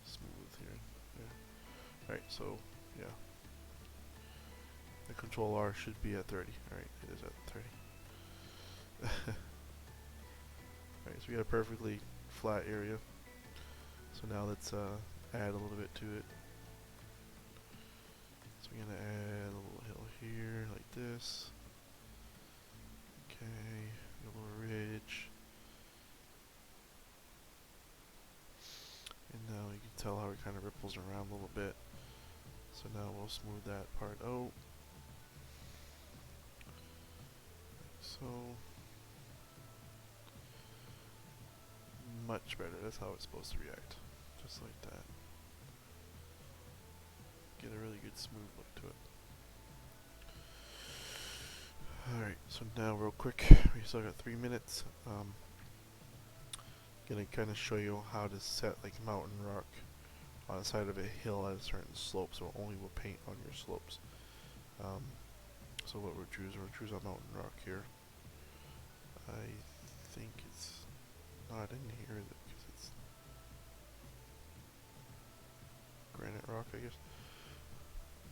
smooth here. Yeah. Alright, so yeah. The Control R should be at 30. Alright, it is at 30. Alright, so we got a perfectly flat area. So now let's add a little bit to it. So we're gonna add a little hill here, like this. Okay, a little ridge. And now you can tell how it kind of ripples around a little bit. So now we'll smooth that part out. So much better. That's how it's supposed to react. Just like that. Get a really good smooth look to it. Alright, so now real quick, we still got 3 minutes. Gonna kind of show you how to set like mountain rock on the side of a hill at a certain slope, so only will paint on your slopes. So what we'll choose a mountain rock here. I think it's not in here, is it? Because it's granite rock, I guess.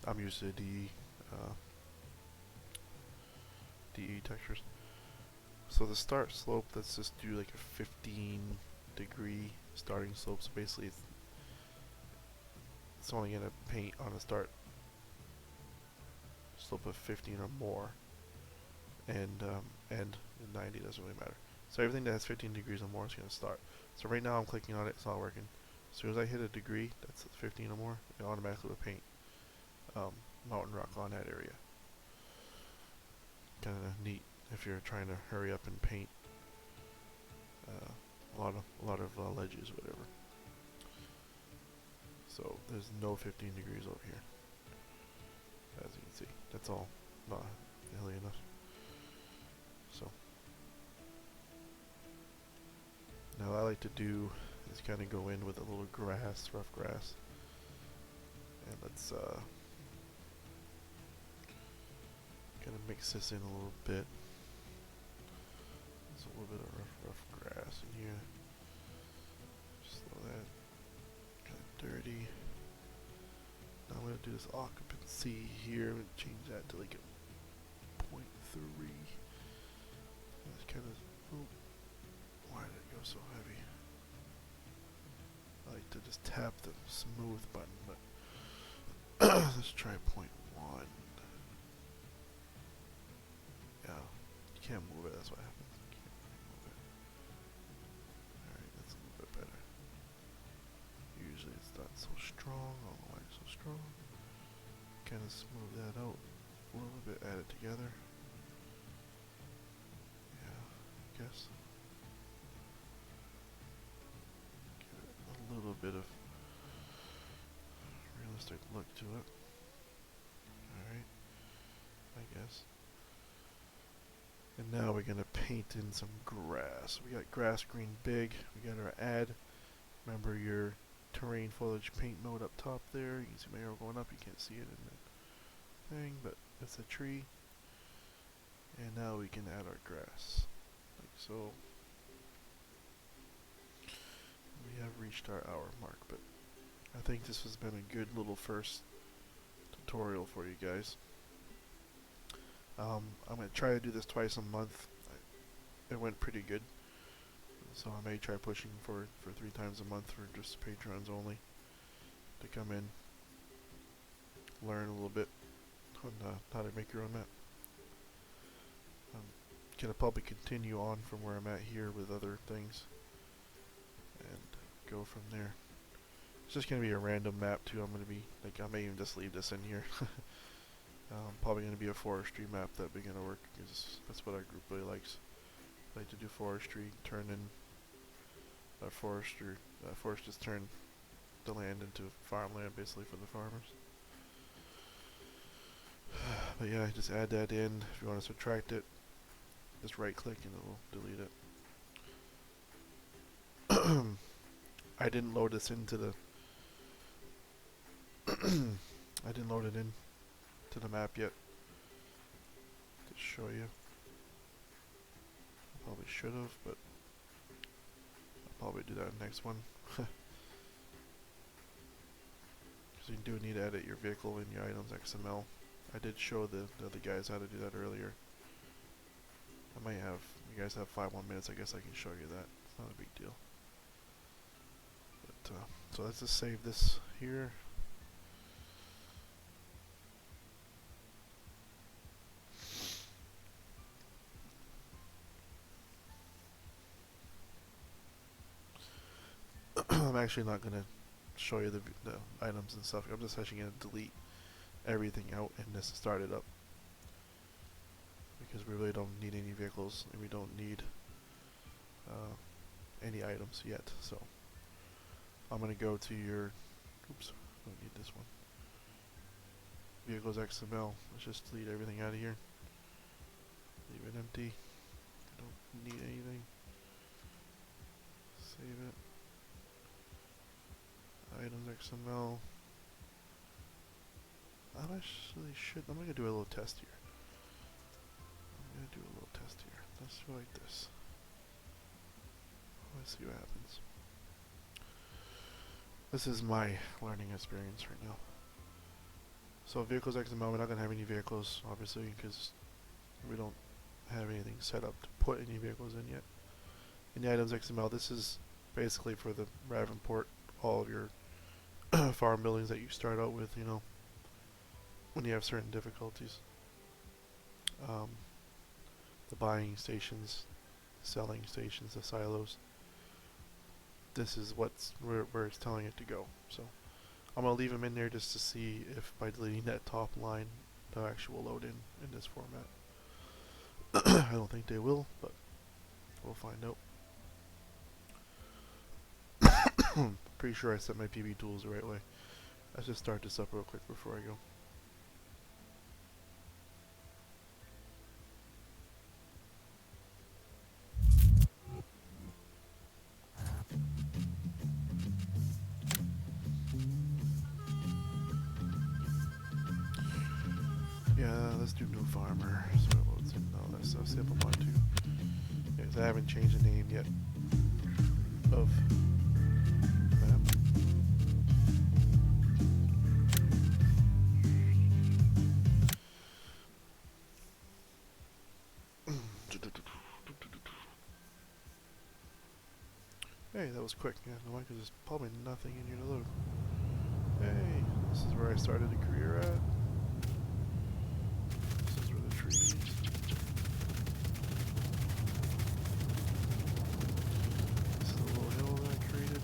I'm used to DE textures. So the start slope, let's just do like a 15-degree starting slope. So basically it's only going to paint on a start slope of 15 or more. And end 90 doesn't really matter. So everything that has 15 degrees or more is going to start. So right now I'm clicking on it, it's not working. As soon as I hit a degree that's 15 or more, it automatically will paint mountain rock on that area. Kind of neat if you're trying to hurry up and paint a lot of ledges, whatever. So there's no 15 degrees over here, as you can see. That's all not hilly enough. So now what I like to do is kind of go in with a little grass, rough grass, and let's kind of mix this in a little bit. There's a little bit of rough grass in here. Just slow that. Kind of dirty. Now I'm going to do this occupancy here and change that to like a 0.3. That's kind of, oh, why did it go so heavy? I like to just tap the smooth button, but let's try 0.1. Yeah, you can't move it, that's what happens. You can't really move it. Alright, that's a little bit better. Usually it's not so strong. I don't know why it's so strong. Kind of smooth that out a little bit, add it together. guess. Give it a little bit of realistic look to it. Alright, I guess. And now we're gonna paint in some grass. We got grass green big. We got our add. Remember your terrain foliage paint mode up top there. You can see my arrow going up. You can't see it in the thing, but it's a tree. And now we can add our grass, like so. We have reached our hour mark, but I think this has been a good little first tutorial for you guys. I'm going to try to do this twice a month. It went pretty good, so I may try pushing for 3 times a month for just patrons only to come in, learn a little bit on how to make your own map. Gonna probably continue on from where I'm at here with other things and go from there. It's just gonna be a random map too. I'm gonna be like, I may even just leave this in here. Probably gonna be a forestry map that we're gonna work, because that's what our group really likes. Like to do forestry, turn in foresters turn the land into farmland basically for the farmers. But yeah, just add that in. If you want to subtract it, just right click and it will delete it. I didn't load this into the I didn't load it in to the map yet to show you. I probably should have, but I'll probably do that in the next one. Because you do need to edit your vehicle in your items XML. I did show the other guys how to do that earlier. I might have, you guys have 5 more minutes, I guess I can show you that. It's not a big deal. But, so let's just save this here. I'm actually not going to show you the items and stuff. I'm just actually going to delete everything out and just start it up. Because we really don't need any vehicles, and we don't need any items yet. So I'm going to go to your, oops, I don't need this one. Vehicles XML. Let's just delete everything out of here. Leave it empty. Don't need anything. Save it. Items XML. I actually should. I'm going to do a little test here. Let's go like this. Let's see what happens. This is my learning experience right now. So vehicles XML, we're not going to have any vehicles, obviously, because we don't have anything set up to put any vehicles in yet. In the items XML, this is basically for the Ravenport, all of your farm buildings that you start out with, you know, when you have certain difficulties. The buying stations, selling stations, the silos. This is where it's telling it to go. So I'm going to leave them in there just to see if by deleting that top line they'll actually load in this format. I don't think they will, but we'll find out. Pretty sure I set my PB tools the right way. Let's just start this up real quick before I go. Yeah, let's do new farmer. So it loads in all that stuff. See if I want to. Yeah, 'cause I haven't changed the name yet of the map. Hey, that was quick. Yeah, no, because there's probably nothing in here to load. Hey, this is where I started a career at. This is where the trees. This is a little hill that I created.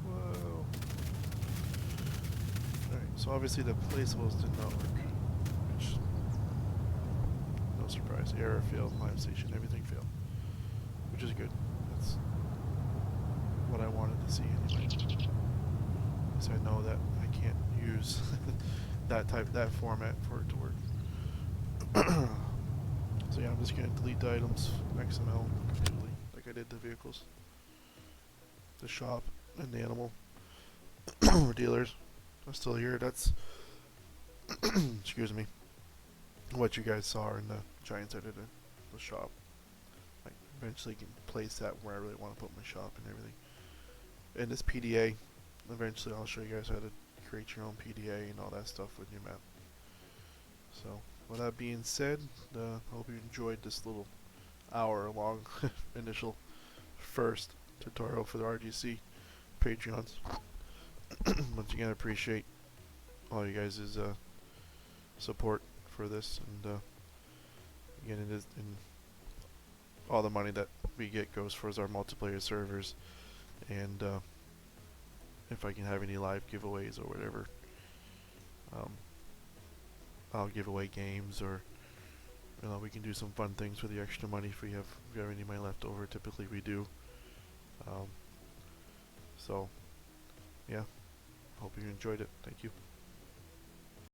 Whoa. Alright, so obviously the placeables did not work. Which, no surprise. error failed, live station, everything failed, which is good. That's what I wanted to see anyway. So I know that I can't use that format for it to work. So yeah, I'm just gonna delete the items XML completely, like I did the vehicles, the shop, and the animal dealers. I'm still here. That's excuse me. What you guys saw in the Giants editor, the shop. I eventually can place that where I really want to put my shop and everything. And this PDA, eventually I'll show you guys how to create your own PDA and all that stuff with your map. So, with that being said, I hope you enjoyed this little hour-long initial first tutorial for the RGC Patreons. Once again, I appreciate all you guys' support for this, and again, it is, and all the money that we get goes towards our multiplayer servers, and if I can have any live giveaways or whatever, I'll give away games, or we can do some fun things with the extra money if you have any money left over. Typically we do. So yeah, hope you enjoyed it. Thank you.